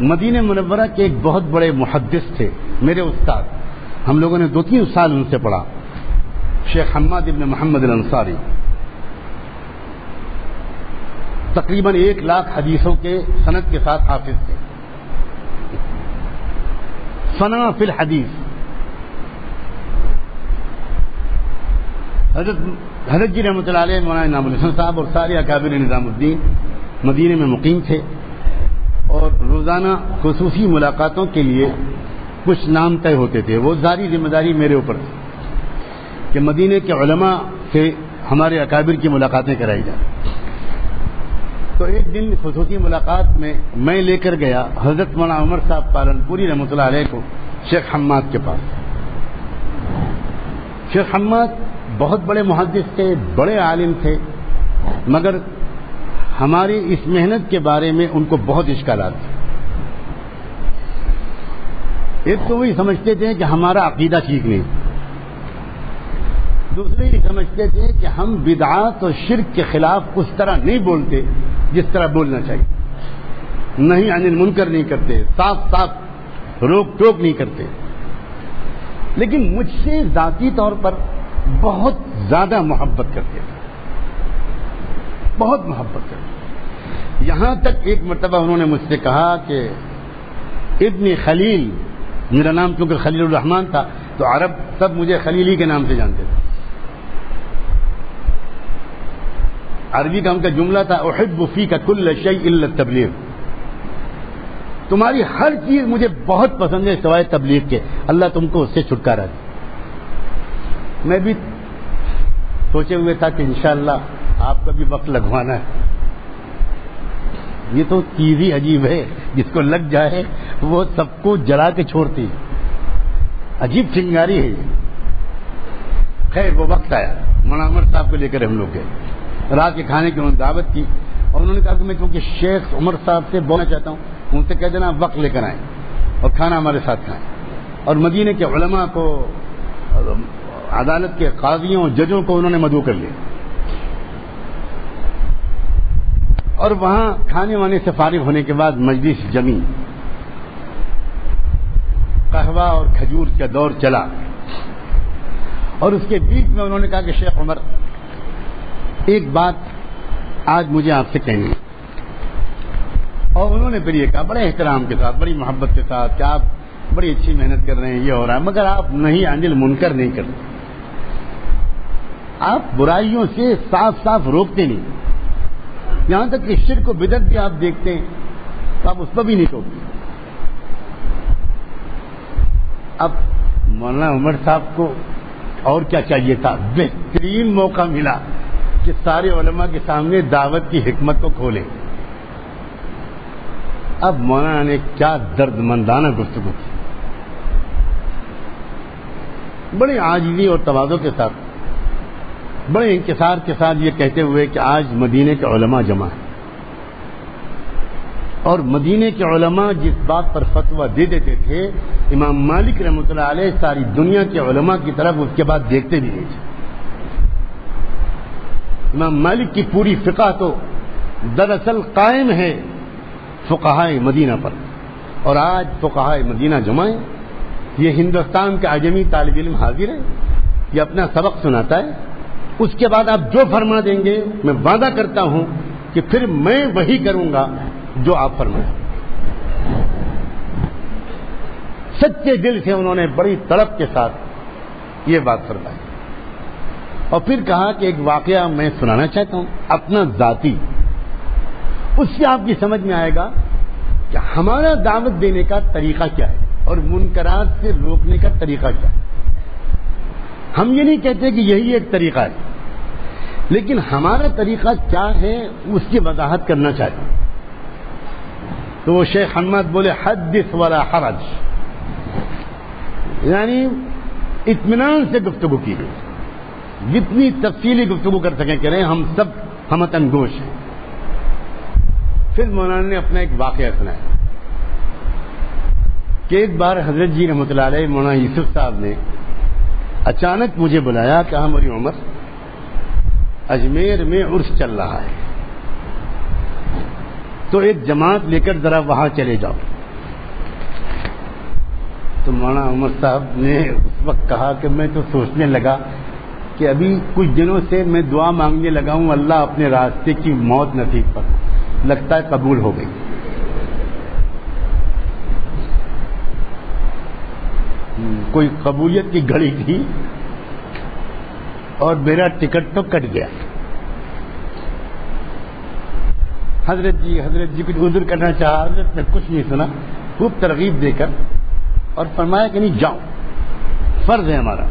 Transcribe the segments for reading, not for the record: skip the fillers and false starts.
مدینہ منورہ کے ایک بہت بڑے محدث تھے میرے استاد، ہم لوگوں نے 2-3 سال ان سے پڑھا، شیخ حماد ابن محمد الانصاری، تقریباً 1 لاکھ حدیثوں کے سند کے ساتھ حافظ تھے، فنا فی الحدیث۔ حضرت جی رحمۃ اللہ علیہ، مولانا انعام الحسن صاحب اور سارے اکابر نظام الدین مدینے میں مقیم تھے، اور روزانہ خصوصی ملاقاتوں کے لیے کچھ نام طے ہوتے تھے۔ وہ ساری ذمہ داری میرے اوپر تھی کہ مدینے کے علماء سے ہمارے اکابر کی ملاقاتیں کرائی جائیں۔ تو ایک دن خصوصی ملاقات میں لے کر گیا حضرت مولانا عمر صاحب پالنپوری رحمۃ اللہ علیہ کو شیخ حماد کے پاس۔ شیخ حماد بہت بڑے محدث تھے، بڑے عالم تھے، مگر ہماری اس محنت کے بارے میں ان کو بہت اشکالات تھے۔ ایک تو وہی سمجھتے تھے کہ ہمارا عقیدہ ٹھیک نہیں، دوسرے یہ سمجھتے تھے کہ ہم بدعات اور شرک کے خلاف اس طرح نہیں بولتے جس طرح بولنا چاہیے، نہیں عن المنکر نہیں کرتے، صاف صاف روک ٹوک نہیں کرتے۔ لیکن مجھ سے ذاتی طور پر بہت زیادہ محبت کرتے تھے، بہت محبت کرتے۔ یہاں تک ایک مرتبہ انہوں نے مجھ سے کہا کہ ابن خلیل، میرا نام کیونکہ خلیل الرحمن تھا تو عرب سب مجھے خلیلی کے نام سے جانتے تھے۔ عربی کا ان کا جملہ تھا احب فیک کل شیء الا التبلیغ، تمہاری ہر چیز مجھے بہت پسند ہے سوائے تبلیغ کے، اللہ تم کو اس سے چھٹکارا دے۔ میں بھی سوچے ہوئے تھا کہ انشاءاللہ آپ کا بھی وقت لگوانا ہے۔ یہ تو چیز ہی عجیب ہے، جس کو لگ جائے وہ سب کو جلا کے چھوڑتی ہے، عجیب چنگاری ہے۔ خیر وہ وقت آیا، مولانا عمر صاحب کو لے کر ہم لوگ گئے، رات کے کھانے کی انہوں نے دعوت کی، اور انہوں نے کہا کہ میں کیونکہ شیخ عمر صاحب سے بولنا چاہتا ہوں، ان سے کہہ دینا وقت لے کر آئیں اور کھانا ہمارے ساتھ کھائیں۔ اور مدینے کے علماء کو، عدالت کے قاضیوں ججوں کو انہوں نے مدعو کر لیا، اور وہاں کھانے وانے سے فارغ ہونے کے بعد مجلس جمی، قہوہ اور کھجور کا دور چلا، اور اس کے بیچ میں انہوں نے کہا کہ شیخ عمر ایک بات آج مجھے آپ سے کہنی ہے۔ اور انہوں نے پھر یہ کہا بڑے احترام کے ساتھ، بڑی محبت کے ساتھ کہ آپ بڑی اچھی محنت کر رہے ہیں، یہ ہو رہا ہے، مگر آپ نہیں عن المنکر نہیں کرتے، آپ برائیوں سے صاف صاف روکتے نہیں، یہاں تک کہ شرک و بدعت بھی آپ دیکھتے ہیں تو آپ اس پر بھی نہیں ٹوکتے۔ اب مولانا عمر صاحب کو اور کیا چاہیے تھا، بہترین موقع ملا کہ سارے علماء کے سامنے دعوت کی حکمت کو کھولے۔ اب مولانا نے کیا درد مندانہ گفتگو کی، بڑے عاجزی اور تواضع کے ساتھ، بڑے انکسار کے ساتھ یہ کہتے ہوئے کہ آج مدینے کے علماء جمع ہیں، اور مدینے کے علماء جس بات پر فتویٰ دے دیتے تھے امام مالک رحمۃ اللہ علیہ ساری دنیا کے علماء کی طرف اس کے بعد دیکھتے بھی نہیں تھے۔ امام مالک کی پوری فقہ تو دراصل قائم ہے فقہائے مدینہ پر، اور آج فقہائے مدینہ جمع ہیں۔ یہ ہندوستان کا اعجمی طالب علم حاضر ہے، یہ اپنا سبق سناتا ہے، اس کے بعد آپ جو فرما دیں گے میں وعدہ کرتا ہوں کہ پھر میں وہی کروں گا جو آپ فرمائیں۔ سچے دل سے انہوں نے بڑی تڑپ کے ساتھ یہ بات فرمائی، اور پھر کہا کہ ایک واقعہ میں سنانا چاہتا ہوں اپنا ذاتی، اس سے آپ کی سمجھ میں آئے گا کہ ہمارا دعوت دینے کا طریقہ کیا ہے اور منکرات سے روکنے کا طریقہ کیا ہے۔ ہم یہ نہیں کہتے کہ یہی ایک طریقہ ہے، لیکن ہمارا طریقہ کیا ہے اس کی وضاحت کرنا چاہتے ہیں۔ تو وہ شیخ حماد بولے حدث ولا حرج، یعنی اطمینان سے گفتگو کی گئی، جتنی تفصیلی گفتگو کر سکیں کریں، ہم سب ہمتن گوش ہیں۔ پھر مولانا نے اپنا ایک واقعہ سنایا کہ ایک بار حضرت جی رحمۃ اللہ علیہ مولانا یوسف صاحب نے اچانک مجھے بلایا، کہا مولی عمر اجمیر میں عرس چل رہا ہے، تو ایک جماعت لے کر ذرا وہاں چلے جاؤ۔ تو مولانا عمر صاحب نے اس وقت کہا کہ میں تو سوچنے لگا کہ ابھی کچھ دنوں سے میں دعا مانگنے لگا ہوں اللہ اپنے راستے کی موت نصیب پر، لگتا ہے قبول ہو گئی. کوئی قبولیت کی گھڑی تھی اور میرا ٹکٹ تو کٹ گیا. حضرت جی کچھ عذر کرنا چاہا، حضرت نے کچھ نہیں سنا، خوب ترغیب دے کر اور فرمایا کہ نہیں جاؤ، فرض ہے ہمارا.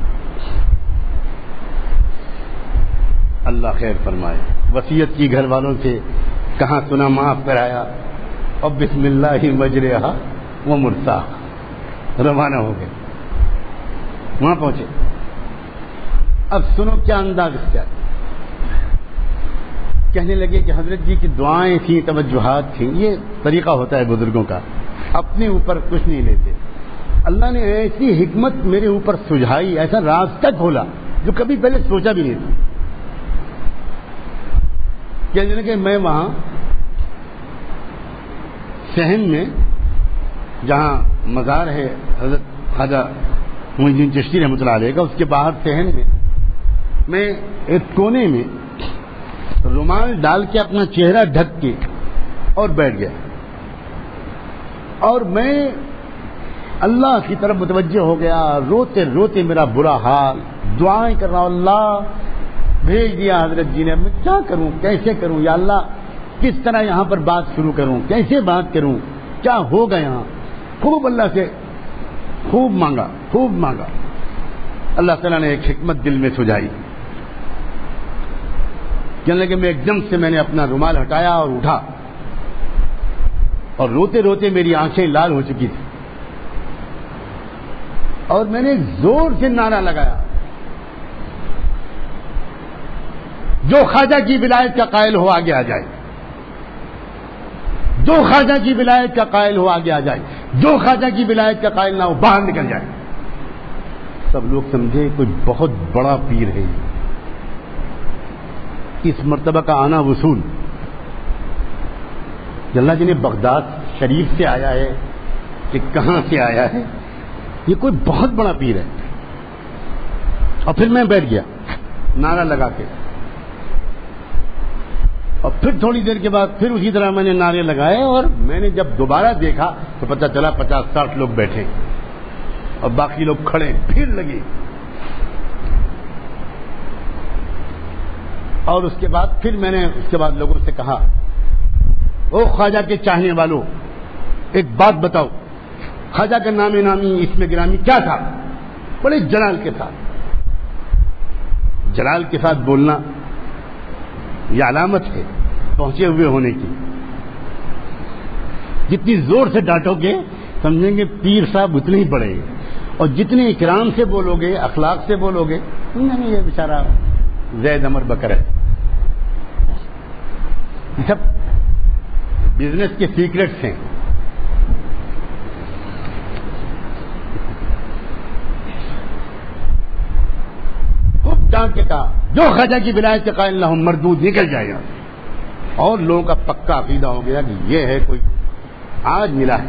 اللہ خیر فرمائے. وصیت کی گھر والوں سے، کہاں سنا معاف کرایا، اور بسم اللہ مجرہا و مرساہا، روانہ ہو گئے. وہاں پہنچے. اب سنو کیا انداز اختیار. کہنے لگے کہ حضرت جی کی دعائیں تھیں، توجہات تھیں. یہ طریقہ ہوتا ہے بزرگوں کا، اپنے اوپر کچھ نہیں لیتے. اللہ نے ایسی حکمت میرے اوپر سجھائی، ایسا راستہ کھولا جو کبھی پہلے سوچا بھی نہیں تھا. کہنے لگے میں وہاں صحن میں جہاں مزار ہے حضرت خواجہ معین الدین چشتی رحمۃ اللہ علیہ کا، اس کے باہر صحن میں ایک کونے میں رومال ڈال کے اپنا چہرہ ڈھک کے اور بیٹھ گیا، اور میں اللہ کی طرف متوجہ ہو گیا. روتے روتے میرا برا حال، دعائیں کر رہا ہوں. اللہ بھیج دیا حضرت جی نے. میں کیا کروں، کیسے کروں یا اللہ، کس طرح یہاں پر بات شروع کروں، کیسے بات کروں، کیا ہوگا یہاں. خوب اللہ سے خوب مانگا. اللہ تعالیٰ نے ایک حکمت دل میں سجھائی. کہنے لگے میں ایک دم سے میں نے اپنا رومال ہٹایا اور اٹھا، اور روتے روتے میری آنکھیں لال ہو چکی تھی، اور میں نے زور سے نعرہ لگایا، جو خواجہ کی ولایت کا قائل ہو آگے آ جائے، جو خواجہ کی ولایت کا قائل ہو آگے آ جائے، جو خواجہ کی ولایت کا قائل نہ ہو باہر نکل جائے. سب لوگ سمجھے کوئی بہت بڑا پیر ہے. اس مرتبہ کا آنا وصول اللہ جی نے بغداد شریف سے آیا ہے کہ کہاں سے آیا ہے، یہ کوئی بہت بڑا پیر ہے. اور پھر میں بیٹھ گیا نعرہ لگا کے، اور پھر تھوڑی دیر کے بعد پھر اسی طرح میں نے نعرے لگائے، اور میں نے جب دوبارہ دیکھا تو پتہ چلا 50-60 لوگ بیٹھے اور باقی لوگ کھڑے. پھر لگے، اور اس کے بعد پھر میں نے اس کے بعد لوگوں سے کہا، او خواجہ کے چاہنے والوں، ایک بات بتاؤ، خواجہ کا نام نامی اسم گرامی کیا تھا؟ بڑے جلال کے ساتھ بولنا یہ علامت ہے پہنچے ہوئے ہونے کی. جتنی زور سے ڈانٹو گے سمجھیں گے پیر صاحب اتنے ہی بڑے ہیں، اور جتنے اکرام سے بولو گے، اخلاق سے بولو گے، نہیں یہ بیچارہ زید امر بکر ہے. یہ سب بزنس کے سیکرٹس ہیں. خوب ڈانٹ کے کہا، جو خواجہ کی ولایت کے قائل نہ ہو مردود نکل جائے گا. اور لوگوں کا پکا عقیدہ ہو گیا کہ یہ ہے کوئی آج ملا ہے،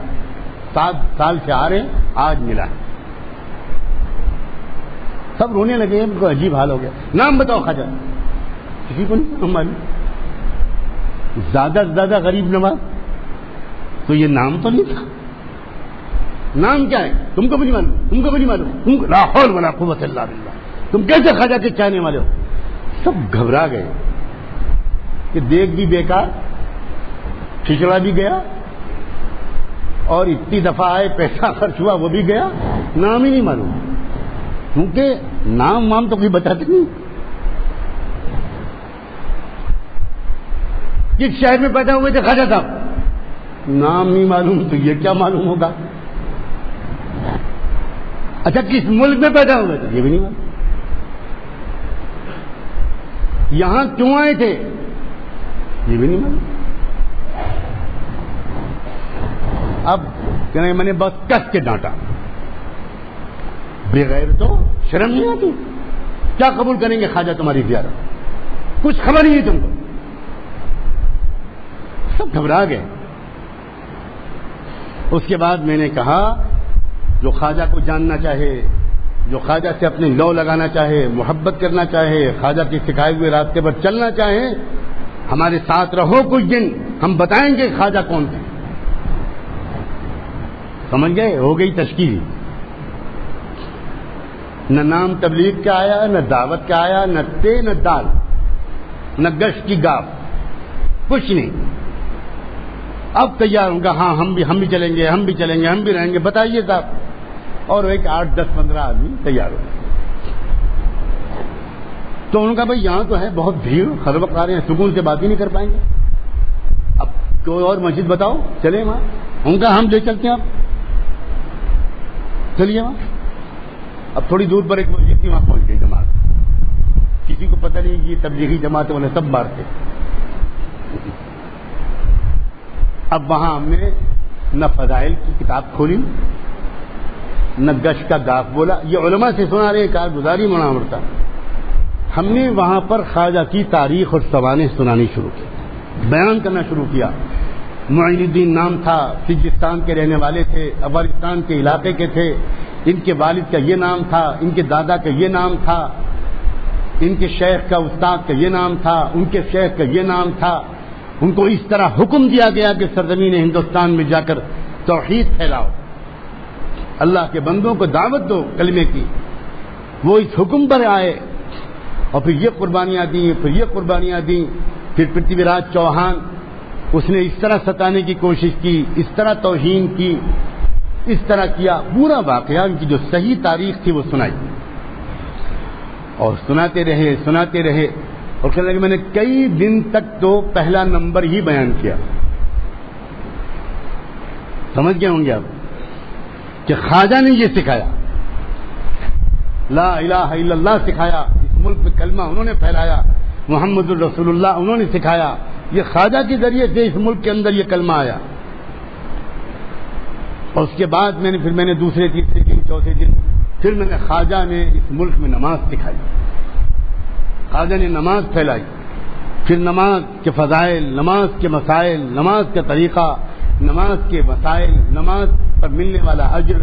7 سال سے آ رہے ہیں، آج ملا ہے. سب رونے لگے، ان کو عجیب حال ہو گیا. نام بتاؤ خواجہ، کسی کو نہیں معلوم. زیادہ سے زیادہ غریب نواز، تو یہ نام تو نہیں تھا. نام کیا ہے؟ تم کو بھی نہیں معلوم، تم کو بھی نہیں معلوم. لا حول ولا قوت الا باللہ. تم کیسے خواجہ کے چاہنے والے ہو؟ سب گھبرا گئے کہ دیکھ بھی بیکار، کھچڑا بھی گیا، اور اتنی دفعہ آئے پیسہ خرچ ہوا وہ بھی گیا، نام ہی نہیں معلوم. کیونکہ نام تو کوئی بتاتے نہیں. کس شہر میں پیدا ہوئے تھے خواجہ صاحب؟ نام نہیں معلوم، تو یہ کیا معلوم ہوگا. اچھا کس ملک میں پیدا ہوئے تھے؟ یہ بھی نہیں معلوم. یہاں کیوں آئے تھے؟ یہ بھی نہیں معلوم. اب کہنے میں نے بس کس کے ڈانٹا. بغیر تو شرم نہیں آتی. کیا قبول کریں گے خواجہ تمہاری زیارت؟ کچھ خبر نہیں ہے تم کو. سب گھبرا گئے. اس کے بعد میں نے کہا جو خواجہ کو جاننا چاہے، جو خواجہ سے اپنے لو لگانا چاہے، محبت کرنا چاہے، خواجہ کے سکھائے ہوئے راستے پر چلنا چاہے، ہمارے ساتھ رہو کچھ دن، ہم بتائیں گے خواجہ کون تھے. سمجھ گئے؟ ہو گئی تشکیل. نہ نام تبلیغ کا آیا، نہ دعوت کا آیا، نہ تے نہ دال، نہ گشت کی گاپ، کچھ نہیں. اب تیار ہوں گا، ہاں ہم بھی چلیں گے، ہم بھی چلیں گے، ہم بھی رہیں گے، بتائیے صاحب. اور ایک 8 10 15 آدمی تیار ہو. تو ان کا بھائی یہاں تو ہے بہت بھیڑ، ہر وقت آ رہے ہیں، سکون سے بات ہی نہیں کر پائیں گے. اب کوئی اور مسجد بتاؤ چلیں وہاں. ان کا ہم لے چلتے ہیں. آپ چلیے وہاں. اب تھوڑی دور پر ایک مسجد تھی، وہاں پہنچ گئی جماعت. کسی کو پتہ نہیں کہ یہ تبلیغی جماعت والے سب بار تھے. اب وہاں ہم نے نہ فضائل کی کتاب کھولی، نہ گش کا گاف بولا. یہ علماء سے سنا رہے کارگزاری مناور تھا. ہم نے وہاں پر خواجہ کی تاریخ اور سوانح سنانی شروع کی، بیان کرنا شروع کیا. معین الدین نام تھا، سجستان کے رہنے والے تھے، افغانستان کے علاقے کے تھے. ان کے والد کا یہ نام تھا، ان کے دادا کا یہ نام تھا، ان کے شیخ کا استاد کا یہ نام تھا، ان کے شیخ کا یہ نام تھا. ان کو اس طرح حکم دیا گیا کہ سرزمین ہندوستان میں جا کر توحید پھیلاؤ، اللہ کے بندوں کو دعوت دو کلمے کی. وہ اس حکم پر آئے اور پھر یہ قربانیاں دیں، پھر یہ قربانیاں دیں. پھر پرتھوی راج چوہان، اس نے اس طرح ستانے کی کوشش کی، اس طرح توہین کی، اس طرح کیا. پورا واقعہ ان کی جو صحیح تاریخ تھی وہ سنائی، اور سناتے رہے. اور کہنے لگے میں نے کئی دن تک تو پہلا نمبر ہی بیان کیا. سمجھ گئے ہوں گے آپ کہ خواجہ نے یہ سکھایا، لا الہ الا اللہ سکھایا. اس ملک میں کلمہ انہوں نے پھیلایا، محمد الرسول اللہ انہوں نے سکھایا. یہ خواجہ کے ذریعے سے اس ملک کے اندر یہ کلمہ آیا. اور اس کے بعد میں نے دوسرے تیسرے دن چوتھے دن پھر میں نے خواجہ نے اس ملک میں نماز سکھائی. خواجہ نے نماز پھیلائی. پھر نماز کے فضائل، نماز کے مسائل، نماز کا طریقہ، نماز کے مسائل، نماز پر ملنے والا اجر،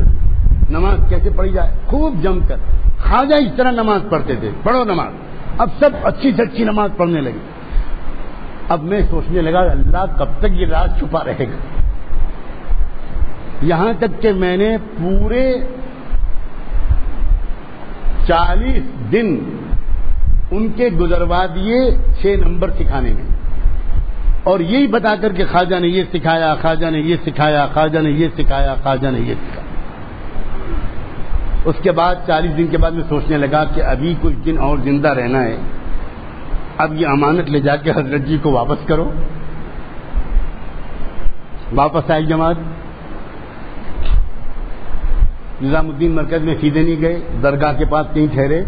نماز کیسے پڑھی جائے، خوب جم کر. خواجہ اس طرح نماز پڑھتے تھے، پڑھو نماز. اب سب اچھی سے اچھی نماز پڑھنے لگے. اب میں سوچنے لگا اللہ کب تک یہ راز چھپا رہے گا. یہاں تک کہ میں نے پورے 40 دن ان کے گزروا دیے 6 نمبر سکھانے میں، اور یہی بتا کر کہ خواجہ نے یہ سکھایا، خواجہ نے یہ سکھایا، خواجہ نے یہ سکھایا، خواجہ نے یہ سکھایا. اس کے بعد 40 دن کے بعد میں سوچنے لگا کہ ابھی کچھ دن اور زندہ رہنا ہے. اب یہ امانت لے جا کے حضرت جی کو واپس کرو. واپس آئی جماعت. نظام الدین مرکز میں سیدھے نہیں گئے، درگاہ کے پاس کہیں ٹھہرے،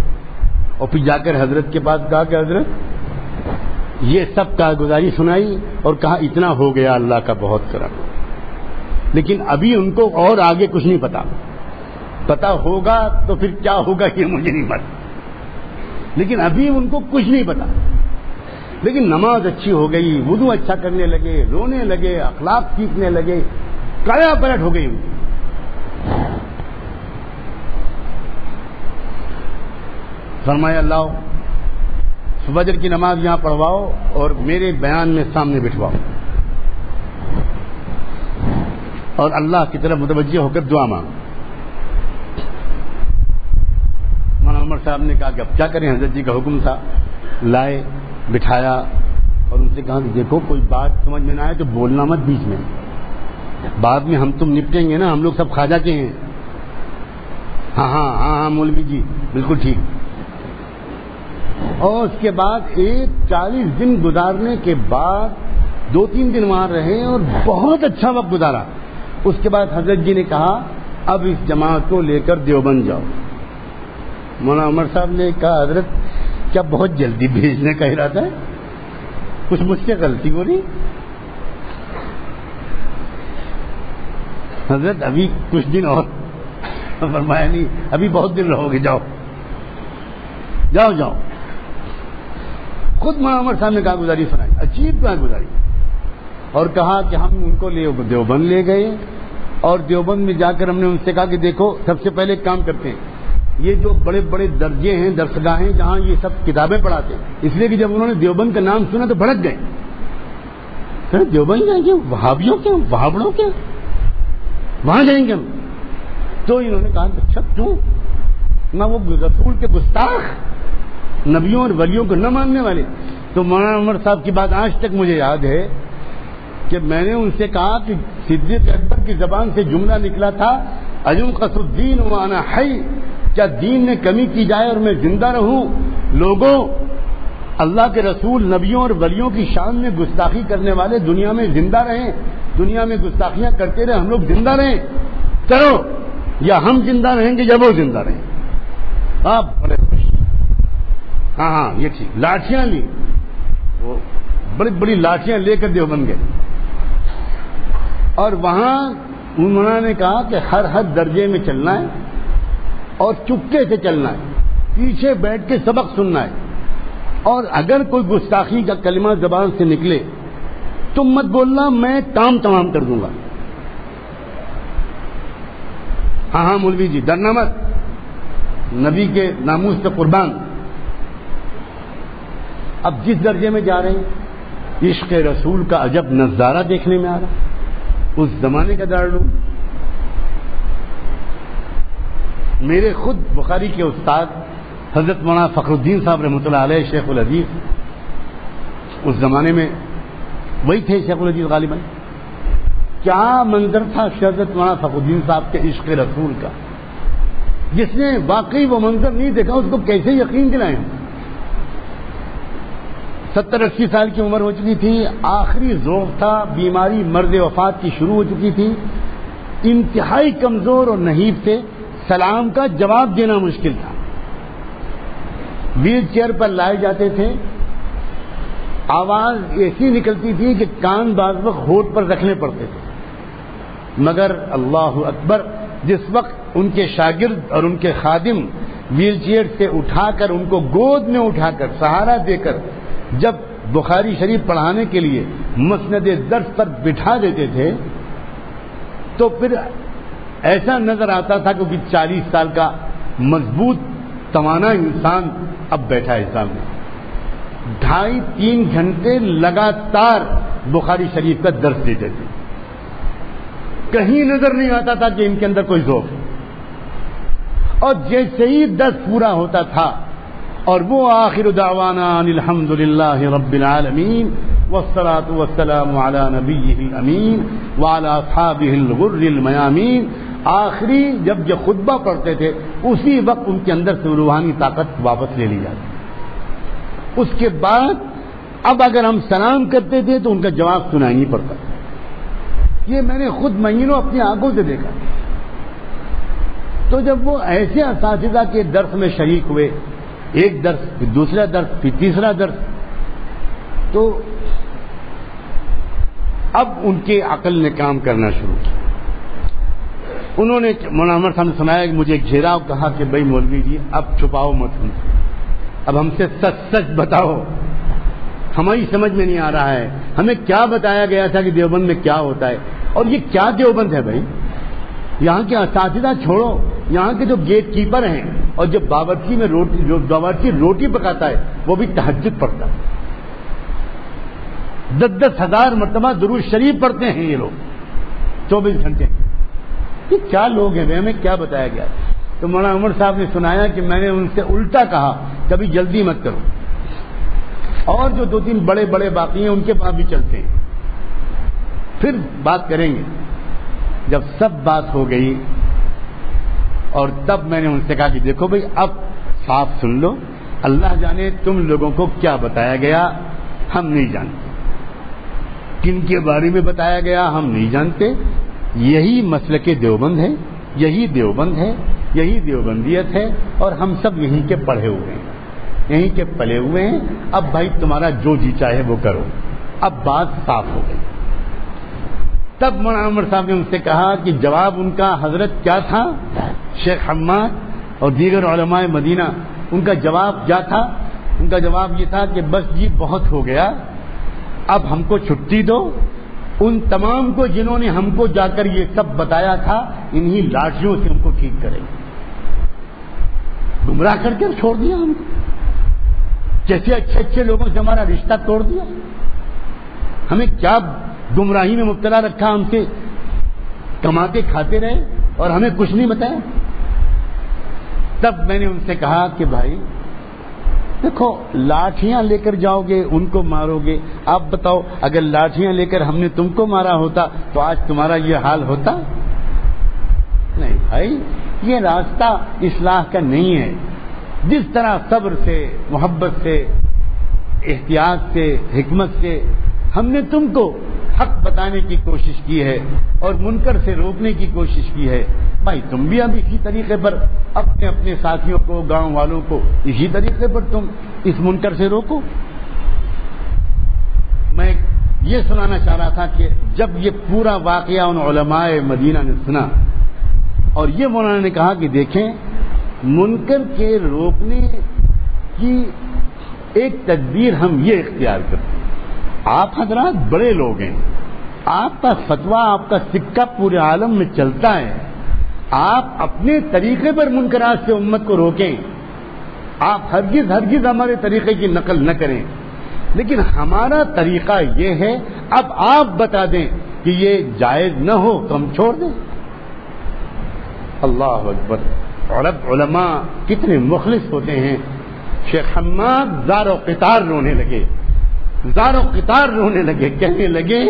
اور پھر جا کر حضرت کے پاس کہا کہ حضرت یہ سب کارگزاری سنائی اور کہا اتنا ہو گیا، اللہ کا بہت کرم. لیکن ابھی ان کو اور آگے کچھ نہیں پتا ہوگا تو پھر کیا ہوگا یہ مجھے نہیں پتا، لیکن ابھی ان کو کچھ نہیں پتا. لیکن نماز اچھی ہو گئی، وضو اچھا کرنے لگے، رونے لگے، اخلاق سیکھنے لگے، کایا پلٹ ہو گئی ان کی. فرمایا لاؤ فجر کی نماز یہاں پڑھواؤ اور میرے بیان میں سامنے بٹھواؤ، اور اللہ کی طرف متوجہ ہو کر دعا مانگو. مولانا عمر صاحب نے کہا کہ اب کیا کریں، حضرت جی کا حکم تھا. لائے، بٹھایا اور ان سے کہا کہ دیکھو کوئی بات سمجھ میں نہ آئے تو بولنا مت بیچ میں، بعد میں ہم تم نپٹیں گے نا، ہم لوگ سب خواجہ کے ہیں. ہاں مولوی جی بالکل ٹھیک. اور اس کے بعد 40 دن گزارنے کے بعد 2-3 دن وہاں رہے اور بہت اچھا وقت گزارا. اس کے بعد حضرت جی نے کہا اب اس جماعت کو لے کر دیوبند جاؤ. مولانا عمر صاحب نے کہا حضرت کیا بہت جلدی بھیجنے کا ارادہ ہے، کچھ مجھ سے غلطی ہو رہی. حضرت ابھی کچھ دن اور. فرمایا نہیں ابھی بہت دن رہو گے، جاؤ. خود مولانا عمر صاحب نے کارگزاری سنائی، عجیب کارگزاری، اور کہا کہ ہم ان کو دیوبند لے گئے اور دیوبند میں جا کر ہم نے ان سے کہا کہ دیکھو سب سے پہلے ایک کام کرتے ہیں، یہ جو بڑے بڑے درجے ہیں، درسگاہیں جہاں یہ سب کتابیں پڑھاتے ہیں، اس لیے کہ جب انہوں نے دیوبند کا نام سنا تو بھڑک گئے، دیوبند جائیں گے وہابیوں کے وہابڑوں کے وہاں جائیں گے ہم؟ تو انہوں نے کہا اچھا کیوں؟ نہ وہ رسول کے گستاخ، نبیوں اور ولیوں کو نہ ماننے والے۔ تو مولانا عمر صاحب کی بات آج تک مجھے یاد ہے کہ میں نے ان سے کہا کہ صدیق اکبر کی زبان سے جملہ نکلا تھا اَيُنْقَصُ الدِّينُ وَأَنَا حَيٌّ، کیا دین میں کمی کی جائے اور میں زندہ رہوں؟ لوگوں، اللہ کے رسول نبیوں اور ولیوں کی شان میں گستاخی کرنے والے دنیا میں زندہ رہیں، دنیا میں گستاخیاں کرتے رہے، ہم لوگ زندہ رہیں، چلو یا ہم زندہ رہیں گے یا وہ زندہ رہیں۔ آپ بڑے خوش، ہاں یہ ٹھیک، لاٹھیاں لی، وہ بڑی بڑی لاٹھیاں لے کر دیوبند گئے، اور وہاں انہوں نے کہا کہ ہر درجے میں چلنا ہے اور چپکے سے چلنا ہے، پیچھے بیٹھ کے سبق سننا ہے، اور اگر کوئی گستاخی کا کلمہ زبان سے نکلے تم مت بولنا، میں تمام کر دوں گا۔ ہاں مولوی جی ڈرنا مت، نبی کے ناموس سے قربان۔ اب جس درجے میں جا رہے ہیں، عشق رسول کا عجب نظارہ دیکھنے میں آ رہا، اس زمانے کا دارالعلوم۔ میرے خود بخاری کے استاد حضرت مولانا فخر الدین صاحب رحمۃ اللہ علیہ، شیخ الحدیث، اس زمانے میں وہی تھے شیخ الحدیث غالباً۔ کیا منظر تھا حضرت مولانا فخر الدین صاحب کے عشق رسول کا، جس نے واقعی وہ منظر نہیں دیکھا اس کو کیسے یقین دلائیں؟ 70-80 سال کی عمر ہو چکی تھی، آخری ذوق تھا، بیماری مرض وفات کی شروع ہو چکی تھی، انتہائی کمزور اور نحیف تھے، سلام کا جواب دینا مشکل تھا، ویل چیئر پر لائے جاتے تھے، آواز ایسی نکلتی تھی کہ کان بعض وقت ہونٹ پر رکھنے پڑتے تھے، مگر اللہ اکبر جس وقت ان کے شاگرد اور ان کے خادم ویل چیئر سے اٹھا کر ان کو گود میں اٹھا کر سہارا دے کر جب بخاری شریف پڑھانے کے لیے مسند درس پر بٹھا دیتے تھے تو پھر ایسا نظر آتا تھا کہ 40 سال کا مضبوط توانا انسان اب بیٹھا ہے سامنے، 2.5-3 گھنٹے لگاتار بخاری شریف کا درس دیتے تھے، کہیں نظر نہیں آتا تھا کہ ان کے اندر کوئی ذوق، اور جیسے ہی درس پورا ہوتا تھا اور وہ آخر دعوانا ان الحمد للہ رب العالمین والصلاة والسلام علی نبیہ الامین وعلی اصحابہ الغر المیامین، آخری جب یہ خطبہ پڑھتے تھے اسی وقت ان کے اندر سے روحانی طاقت واپس لے لی جاتی۔ اس کے بعد اب اگر ہم سلام کرتے تھے تو ان کا جواب سنائی نہیں پڑتا، یہ میں نے خود مہینوں اپنی آنکھوں سے دیکھا۔ تو جب وہ ایسے اساتذہ کے درس میں شریک ہوئے، ایک درس پھر دوسرا درس پھر تیسرا درس، تو اب ان کے عقل نے کام کرنا شروع کیا۔ انہوں نے مولانا عمر صاحب نے سنایا کہ مجھے گھیراؤ، کہا کہ بھائی مولوی جی اب چھپاؤ مت، اب ہم سے سچ بتاؤ، ہماری سمجھ میں نہیں آ رہا ہے، ہمیں کیا بتایا گیا تھا کہ دیوبند میں کیا ہوتا ہے، اور یہ کیا دیوبند ہے بھائی؟ یہاں کے اساتذہ چھوڑو، یہاں کے جو گیٹ کیپر ہیں اور جو باورچی روٹی پکاتا ہے وہ بھی تہجد پڑھتا ہے، 10 ہزار مرتبہ درود شریف پڑھتے ہیں یہ لوگ 24 گھنٹے۔ یہ کیا لوگ ہیں بھائی، ہمیں کیا بتایا گیا؟ تو مولانا عمر صاحب نے سنایا کہ میں نے ان سے الٹا کہا کبھی جلدی مت کرو، اور جو 2-3 بڑے بڑے باقی ہیں ان کے پاس بھی چلتے ہیں، پھر بات کریں گے۔ جب سب بات ہو گئی اور تب میں نے ان سے کہا کہ دیکھو بھائی اب صاف سن لو، اللہ جانے تم لوگوں کو کیا بتایا گیا، ہم نہیں جانتے، کن کے بارے میں بتایا گیا ہم نہیں جانتے، یہی مسلک دیوبند ہے، یہی دیوبند ہے، یہی دیوبندیت ہے، اور ہم سب یہیں کے پڑھے ہوئے ہیں، یہیں کے پلے ہوئے ہیں، اب بھائی تمہارا جو جی چاہے وہ کرو۔ اب بات صاف ہو گئی۔ تب مولانا عمر صاحب نے ان سے کہا کہ جواب ان کا حضرت کیا تھا، شیخ حماد اور دیگر علماء مدینہ، ان کا جواب کیا تھا؟ ان کا جواب یہ تھا کہ بس جی بہت ہو گیا، اب ہم کو چھٹی دو، ان تمام کو جنہوں نے ہم کو جا کر یہ سب بتایا تھا، انہی لاٹھیوں سے ہم کو ٹھیک کریں گے۔ گمراہ کر کے چھوڑ دیا ہم کو، جیسے اچھے اچھے لوگوں سے ہمارا رشتہ توڑ دیا، ہمیں کیا گمراہی میں مبتلا رکھا، ہم سے کماتے کھاتے رہے اور ہمیں کچھ نہیں بتایا۔ تب میں نے ان سے کہا کہ بھائی دیکھو، لاٹھیاں لے کر جاؤ گے، ان کو مارو گے، آپ بتاؤ اگر لاٹھیاں لے کر ہم نے تم کو مارا ہوتا تو آج تمہارا یہ حال ہوتا؟ نہیں بھائی، یہ راستہ اصلاح کا نہیں ہے۔ جس طرح صبر سے، محبت سے، احتیاط سے، حکمت سے ہم نے تم کو حق بتانے کی کوشش کی ہے اور منکر سے روکنے کی کوشش کی ہے، بھائی تم بھی اب اسی طریقے پر اپنے اپنے ساتھیوں کو، گاؤں والوں کو اسی طریقے پر تم اس منکر سے روکو۔ میں یہ سنانا چاہ رہا تھا کہ جب یہ پورا واقعہ ان علماء مدینہ نے سنا اور یہ مولانا نے کہا کہ دیکھیں، منکر کے روکنے کی ایک تدبیر ہم یہ اختیار کرتے ہیں۔ آپ حضرات بڑے لوگ ہیں، آپ کا فتویٰ، آپ کا سکہ پورے عالم میں چلتا ہے، آپ اپنے طریقے پر منکرات سے امت کو روکیں، آپ ہرگز ہرگز ہمارے طریقے کی نقل نہ کریں، لیکن ہمارا طریقہ یہ ہے اب آپ بتا دیں کہ یہ جائز نہ ہو تو ہم چھوڑ دیں۔ اللہ اکبر! عرب علماء کتنے مخلص ہوتے ہیں۔ شیخ حماد زار و قطار رونے لگے، زار و قطار رونے لگے، کہنے لگے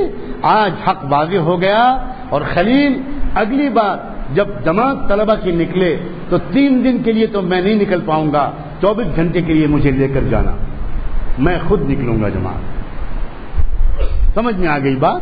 آج حق واضح ہو گیا، اور خلیل اگلی بار جب جماعت طلبہ کی نکلے تو 3 دن کے لیے تو میں نہیں نکل پاؤں گا، 24 گھنٹے کے لیے مجھے لے کر جانا، میں خود نکلوں گا جماعت۔ سمجھ میں آ گئی بات؟